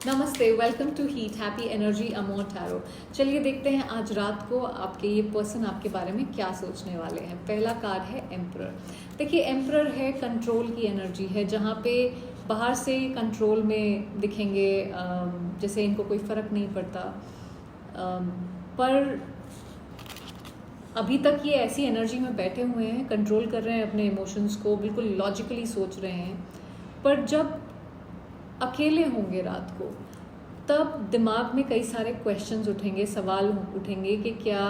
नमस्ते, welcome to heat happy energy amor tarot. चलिए देखते हैं आज रात को आपके ये पर्सन आपके बारे में क्या सोचने वाले हैं। पहला कार्ड है एम्परर। देखिए एम्परर है कंट्रोल की एनर्जी है, जहाँ पे बाहर से कंट्रोल में दिखेंगे, जैसे इनको कोई फ़र्क नहीं पड़ता, पर अभी तक ये ऐसी एनर्जी में बैठे हुए हैं, कंट्रोल कर रहे हैं अपने इमोशंस को, बिल्कुल लॉजिकली सोच रहे हैं। पर जब अकेले होंगे रात को, तब दिमाग में कई सारे क्वेश्चंस उठेंगे, सवाल उठेंगे कि क्या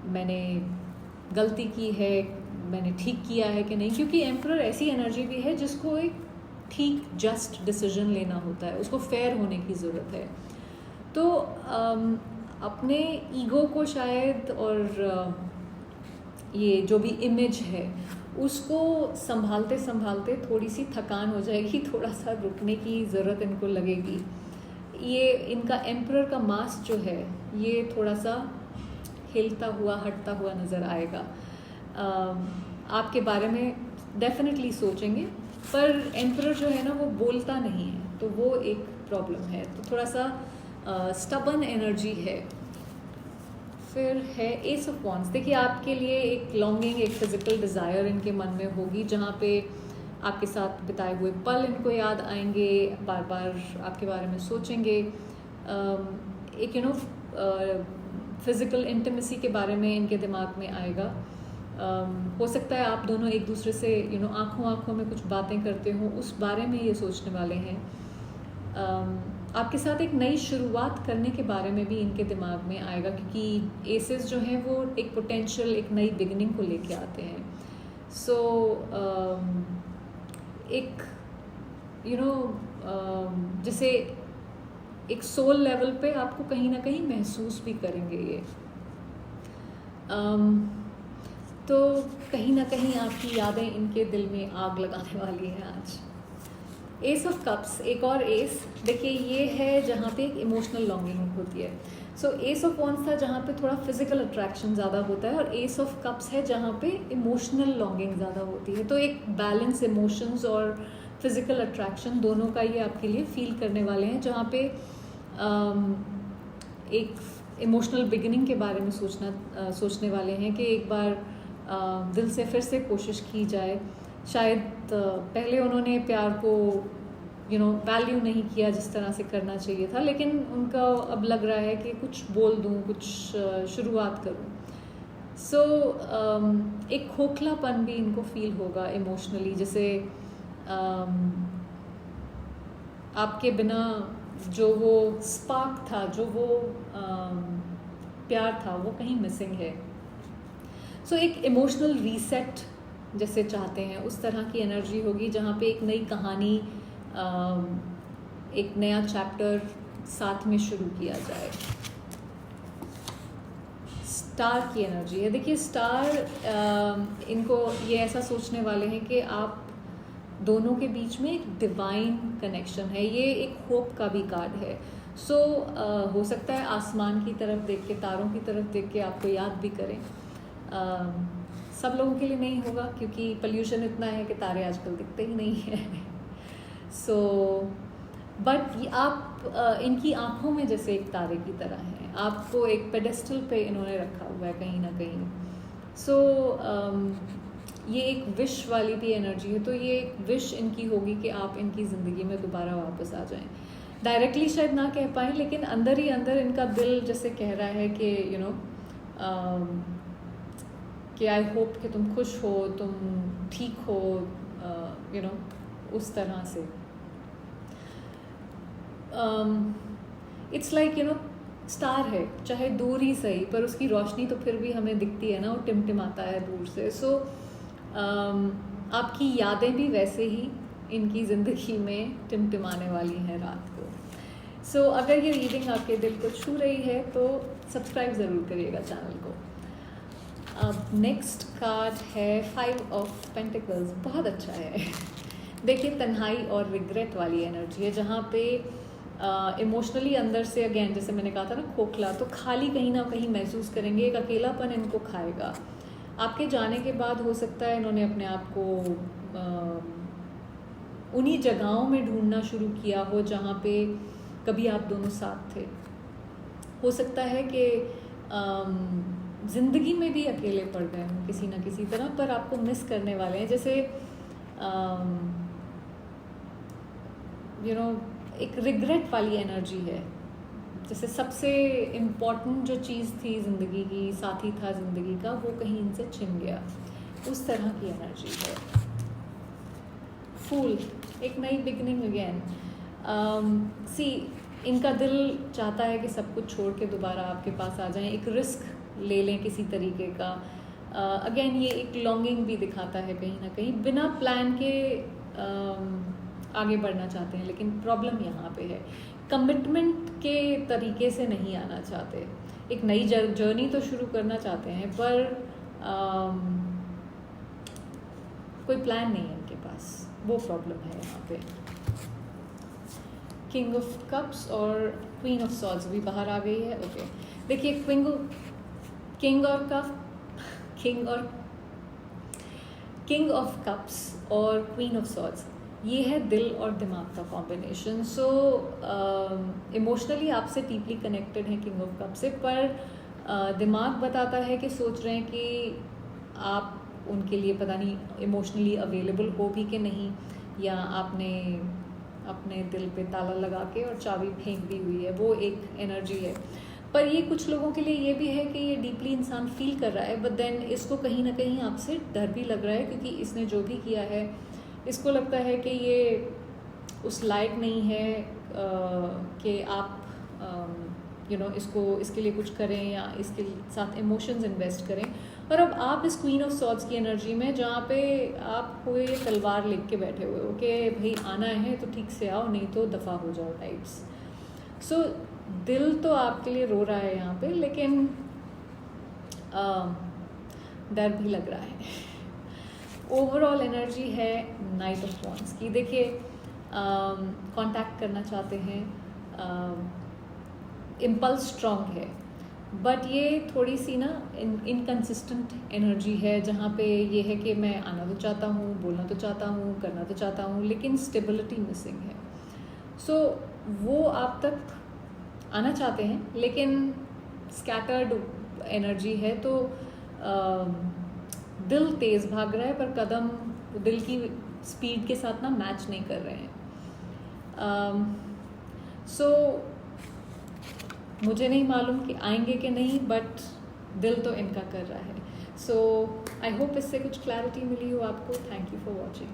मैंने गलती की है, मैंने ठीक किया है कि नहीं। क्योंकि एम्परर ऐसी एनर्जी भी है जिसको एक ठीक जस्ट डिसीजन लेना होता है, उसको फेयर होने की ज़रूरत है। तो अपने ईगो को शायद और ये जो भी इमेज है उसको संभालते संभालते थोड़ी सी थकान हो जाएगी, थोड़ा सा रुकने की ज़रूरत इनको लगेगी। ये इनका एम्परर का मास्क जो है ये थोड़ा सा हिलता हुआ हटता हुआ नज़र आएगा। आपके बारे में डेफिनेटली सोचेंगे, पर एम्परर जो है ना वो बोलता नहीं है, तो वो एक प्रॉब्लम है। तो थोड़ा सा स्टबन एनर्जी है। फिर है एस ऑफ वॉन्ड्स। देखिए आपके लिए एक लॉन्गिंग, एक फिजिकल डिज़ायर इनके मन में होगी, जहाँ पे आपके साथ बिताए हुए पल इनको याद आएंगे, बार बार आपके बारे में सोचेंगे। एक फिज़िकल इंटीमेसी के बारे में इनके दिमाग में आएगा। हो सकता है आप दोनों एक दूसरे से आँखों आँखों में कुछ बातें करते हो, उस बारे में ये सोचने वाले हैं। आपके साथ एक नई शुरुआत करने के बारे में भी इनके दिमाग में आएगा, क्योंकि एसेस जो हैं वो एक पोटेंशियल, एक नई बिगिनिंग को लेके आते हैं। सो एक जैसे एक सोल लेवल पे आपको कहीं ना कहीं महसूस भी करेंगे ये। तो कहीं ना कहीं आपकी यादें इनके दिल में आग लगाने वाली हैं आज। एस ऑफ कप्स, एक और एस। देखिए ये है जहाँ पे एक इमोशनल लॉन्गिंग होती है। सो एस ऑफ वॉन्ड्स था जहाँ पे थोड़ा फिजिकल अट्रैक्शन ज़्यादा होता है, और एस ऑफ कप्स है जहाँ पे इमोशनल लॉन्गिंग ज़्यादा होती है। तो एक बैलेंस इमोशंस और फिजिकल अट्रैक्शन दोनों का ये आपके लिए फील करने वाले हैं, जहाँ पे एक इमोशनल बिगिनिंग के बारे में सोचने वाले हैं कि एक बार दिल से फिर से कोशिश की जाए। शायद पहले उन्होंने प्यार को वैल्यू नहीं किया जिस तरह से करना चाहिए था, लेकिन उनका अब लग रहा है कि कुछ बोल दूँ, कुछ शुरुआत करूँ। सो एक खोखलापन भी इनको फील होगा इमोशनली, जैसे आपके बिना जो वो स्पार्क था, जो वो प्यार था, वो कहीं मिसिंग है। सो एक इमोशनल रीसेट जैसे चाहते हैं, उस तरह की एनर्जी होगी, जहाँ पे एक नई कहानी, एक नया चैप्टर साथ में शुरू किया जाए। स्टार की एनर्जी है। देखिए स्टार इनको ये ऐसा सोचने वाले हैं कि आप दोनों के बीच में एक डिवाइन कनेक्शन है। ये एक होप का भी कार्ड है। सो हो सकता है आसमान की तरफ देख के, तारों की तरफ देख के आपको याद भी करें। सब लोगों के लिए नहीं होगा, क्योंकि पोल्यूशन इतना है कि तारे आजकल दिखते ही नहीं हैं। सो बट आप इनकी आँखों में जैसे एक तारे की तरह हैं, आपको एक पेडेस्टल पे इन्होंने रखा हुआ है कहीं ना कहीं। सो ये एक विश वाली भी एनर्जी है। तो ये एक विश इनकी होगी कि आप इनकी ज़िंदगी में दोबारा वापस आ जाएं। डायरेक्टली शायद ना कह पाएँ, लेकिन अंदर ही अंदर इनका दिल जैसे कह रहा है कि कि आई होप कि तुम खुश हो, तुम ठीक हो, उस तरह से। इट्स लाइक स्टार है, चाहे दूर ही सही, पर उसकी रोशनी तो फिर भी हमें दिखती है ना, वो टिमटिमाता है दूर से। सो आपकी यादें भी वैसे ही इनकी ज़िंदगी में टिमटिमाने वाली हैं रात को। सो अगर ये रीडिंग आपके दिल को छू रही है तो सब्सक्राइब ज़रूर करिएगा चैनल को। अब नेक्स्ट कार्ड है 5 ऑफ पेंटिकल्स। बहुत अच्छा है। देखिए तन्हाई और रिग्रेट वाली एनर्जी है, जहाँ पे इमोशनली अंदर से, अगेन जैसे मैंने कहा था ना, खोखला, तो खाली कहीं ना कहीं महसूस करेंगे। एक अकेलापन इनको खाएगा। आपके जाने के बाद हो सकता है इन्होंने अपने आप को उन्हीं जगहों में ढूंढना शुरू किया हो जहाँ पे कभी आप दोनों साथ थे। हो सकता है कि ज़िंदगी में भी अकेले पड़ गए हों किसी ना किसी तरह, पर आपको मिस करने वाले हैं। जैसे एक रिग्रेट वाली एनर्जी है, जैसे सबसे इम्पॉर्टेंट जो चीज़ थी ज़िंदगी की, साथी था ज़िंदगी का, वो कहीं इनसे छिन गया, उस तरह की एनर्जी है। फूल, एक नई बिगनिंग अगेन। इनका दिल चाहता है कि सब कुछ छोड़ के दोबारा आपके पास आ जाएं, एक रिस्क ले लें किसी तरीके का। अगेन ये एक लॉन्गिंग भी दिखाता है कहीं ना कहीं, बिना प्लान के आगे बढ़ना चाहते हैं, लेकिन प्रॉब्लम यहाँ पे है कमिटमेंट के तरीके से नहीं आना चाहते। एक नई जर्नी तो शुरू करना चाहते हैं, पर कोई प्लान नहीं है उनके पास, वो प्रॉब्लम है यहाँ पे। किंग ऑफ कप्स और क्वीन ऑफ सॉर्ड्स भी बाहर आ गई है। ओके, देखिए किंग ऑफ कप्स और क्वीन ऑफ सॉर्ड्स, ये है दिल और दिमाग का कॉम्बिनेशन। सो इमोशनली आपसे डीपली कनेक्टेड है किंग ऑफ कप से, पर दिमाग बताता है कि सोच रहे हैं कि आप उनके लिए पता नहीं इमोशनली अवेलेबल हो भी कि नहीं, या आपने अपने दिल पे ताला लगा के और चाबी फेंक दी हुई है, वो एक एनर्जी है। पर ये कुछ लोगों के लिए ये भी है कि ये डीपली इंसान फील कर रहा है, बट देन इसको कहीं ना कहीं आपसे डर भी लग रहा है, क्योंकि इसने जो भी किया है इसको लगता है कि ये उस लायक नहीं है कि आप इसके लिए कुछ करें या इसके साथ इमोशंस इन्वेस्ट करें। और अब आप इस क्वीन ऑफ सॉर्ड्स की एनर्जी में, जहाँ पे आप कोई तलवार लेके के बैठे हुए हो कि भाई आना है तो ठीक से आओ, नहीं तो दफ़ा हो जाओ टाइप्स। सो दिल तो आपके लिए रो रहा है यहाँ पे, लेकिन डर भी लग रहा है। ओवरऑल एनर्जी है नाइट ऑफ वॉन्ड्स की। देखिए कांटेक्ट करना चाहते हैं, इम्पल्स स्ट्रॉन्ग है, बट ये थोड़ी सी ना इनकंसिस्टेंट एनर्जी है, जहाँ पे ये है कि मैं आना तो चाहता हूँ, बोलना तो चाहता हूँ, करना तो चाहता हूँ, लेकिन स्टेबिलिटी मिसिंग है। सो वो आप तक आना चाहते हैं, लेकिन स्कैटर्ड एनर्जी है, तो दिल तेज़ भाग रहा है, पर कदम दिल की स्पीड के साथ ना मैच नहीं कर रहे हैं। सो मुझे नहीं मालूम कि आएंगे कि नहीं, बट दिल तो इनका कर रहा है। सो आई होप इससे कुछ क्लैरिटी मिली हो आपको। Thank you for watching.